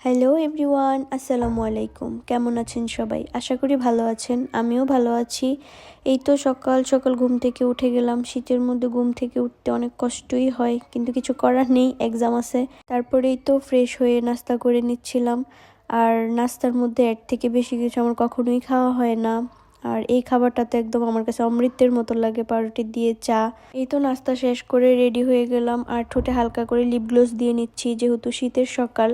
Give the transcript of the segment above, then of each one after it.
Hello everyone, আসসালামু আলাইকুম। কেমন আছেন সবাই? আশা করি ভালো আছেন। আমিও ভালো আছি। এই তো সকাল সকাল ঘুম থেকে উঠে গেলাম। শীতের মধ্যে ঘুম থেকে উঠতে অনেক কষ্টই হয়, কিন্তু কিছু করার নেই, এক্সাম আছে। তারপরেই তো ফ্রেশ হয়ে নাস্তা করে নিচ্ছিলাম। আর নাস্তার মধ্যে এর থেকে বেশি কিছু আমার কখনোই খাওয়া হয় না। আর এই খাবারটা তো একদম আমার কাছে অমৃতের মতো লাগে, পাউরুটি দিয়ে চা। এই তো নাস্তা শেষ করে রেডি হয়ে গেলাম, আর ঠোঁটে হালকা করে লিপ গ্লোস দিয়ে নিচ্ছি, যেহেতু শীতের সকাল।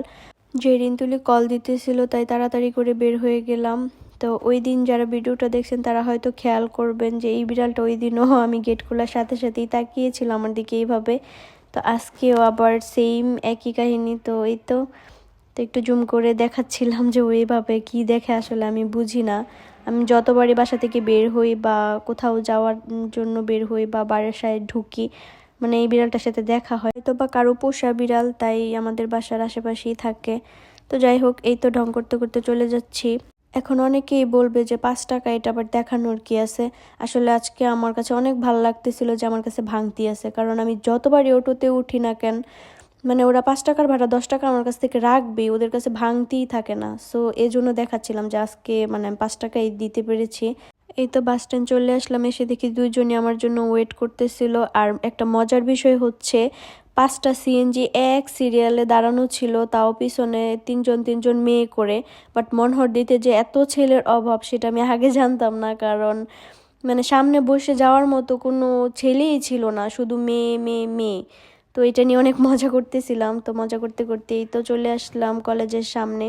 জেরিন তুলি কল দিতেছিল, তাই তাড়াতাড়ি করে বের হয়ে গেলাম। তো ওই দিন যারা ভিডিওটা দেখছেন তারা হয়তো খেয়াল করবেন যে এই বিড়ালটা ওই দিনও আমি গেট খোলার সাথে সাথেই তাকিয়েছিল আমার দিকে এইভাবে। তো আজকেও আবার সেম একই কাহিনী। তো এই তো তো একটু জুম করে দেখাচ্ছিলাম যে ওইভাবে কি দেখে আসলে আমি বুঝি না। আমি যতবারই বাসা থেকে বের হই বা কোথাও যাওয়ার জন্য বের হই বা বাসায় ঢুকি, মানে এই বিড়ালটার সাথে দেখা হয়। তো বা কারো পোষা বিড়াল, তাই আমাদের বাসার আশেপাশেই থাকে। তো যাই হোক, এই তো ঢং করতে করতে চলে যাচ্ছি। এখন অনেকেই বলবে যে 5 টাকা, এটা আবার দেখানোর কি আছে। আসলে আজকে আমার কাছে অনেক ভালো লাগতেছিল যে আমার কাছে ভাঙতি আছে, কারণ আমি যতবারই অটোতে উঠি না কেন, মানে ওরা 5 টাকার ভাড়া 10 টাকা আমার কাছ থেকে রাখবেই, ওদের কাছে ভাঙতিই থাকে না। সো এই জন্য দেখাচ্ছিলাম যে আজকে মানে আমি 5 টাকাই দিতে পেরেছি। এই তো বাস স্ট্যান্ড চলে আসলাম, এসে দেখি দুইজনই আমার জন্য ওয়েট করতেছিল। আর একটা মজার বিষয় হচ্ছে, 5টা সিএনজি এক সিরিয়ালে দাঁড়ানো ছিল, তাও পিছনে তিনজন তিনজন মেয়ে করে। বাট মনোহর দিতে যে এত ছেলের অভাব সেটা আমি আগে জানতাম না, কারণ মানে সামনে বসে যাওয়ার মতো কোনো ছেলেই ছিল না, শুধু মেয়ে মেয়ে মেয়ে। তো এটা নিয়ে অনেক মজা করতেছিলাম। তো মজা করতে করতেই তো চলে আসলাম কলেজের সামনে।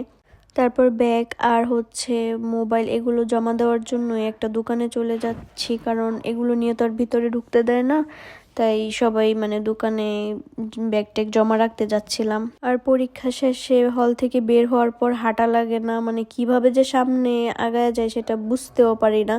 তারপর ব্যাগ আর হচ্ছে মোবাইল এগুলো জমা দেওয়ার জন্য একটা দোকানে চলে যাচ্ছি, কারণ এগুলো নিয়ে তো আর ভিতরে ঢুকতে দেয় না। তাই সবাই মানে দোকানে ব্যাগ ট্যাগ জমা রাখতে যাচ্ছিলাম। আর পরীক্ষা শেষে হল থেকে বের হওয়ার পর হাঁটা লাগে না, মানে কিভাবে যে সামনে আগায় যায় সেটা বুঝতেও পারি না।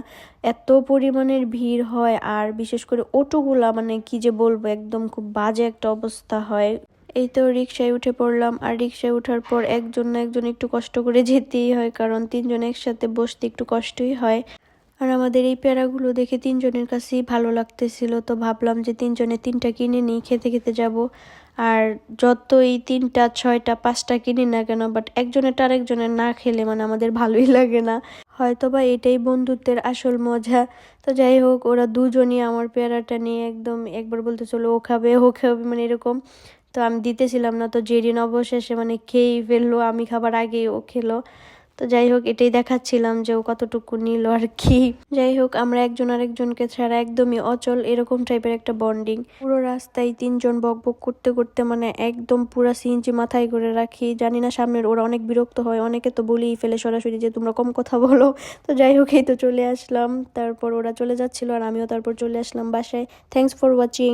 এত পরিমাণের ভিড় হয়, আর বিশেষ করে অটোগুলা, মানে কি যে বলবো, একদম খুব বাজে একটা অবস্থা হয়। এই তো রিক্সায় উঠে পড়লাম, আর রিক্সায় ওঠার পর একজন না একজন একটু কষ্ট করে যেতেই হয়, কারণ তিনজন একসাথে বসতে একটু কষ্টই হয়। আর আমাদের এই প্যারাগুলো দেখে তিনজনের কাছেই ভালো লাগতেছিল, তো ভাবলাম যে তিনজনে 3টা কিনে নিই, খেতে খেতে যাব। আর যতই 3টা 6টা 5টা কিনি না কেন, বাট একজনেরটা আরেকজনের না খেলে মানে আমাদের ভালোই লাগে না। হয়তোবা এটাই বন্ধুত্বের আসল মজা। তো যাই হোক, ওরা দুজনই আমার পেয়ারাটা নিয়ে একদম একবার বলতে চলো ও খাবে ও খাবে, মানে এরকম। তো আমি দিতেছিলাম না, তো জেরিন অবশেষে মানে খেয়েই ফেললো, আমি খাবার আগেই ও খেলো। তো যাই হোক, এটাই দেখাচ্ছিলাম যে ও কতটুকু নিল আর কি। যাই হোক, আমরা একজন আরেকজনকে ছাড়া একদমই অচল, এরকম টাইপের একটা বন্ডিং। পুরো রাস্তায় তিনজন বক বক করতে করতে মানে একদম পুরা সিএনজি মাথায় করে রাখি। জানি না সামনের ওরা অনেক বিরক্ত হয়, অনেকে তো বলেই ফেলে সরাসরি যে তোমরা কম কথা বলো। তো যাই হোক, এই তো চলে আসলাম। তারপর ওরা চলে যাচ্ছিল আর আমিও তারপর চলে আসলাম বাসায়। Thanks for watching.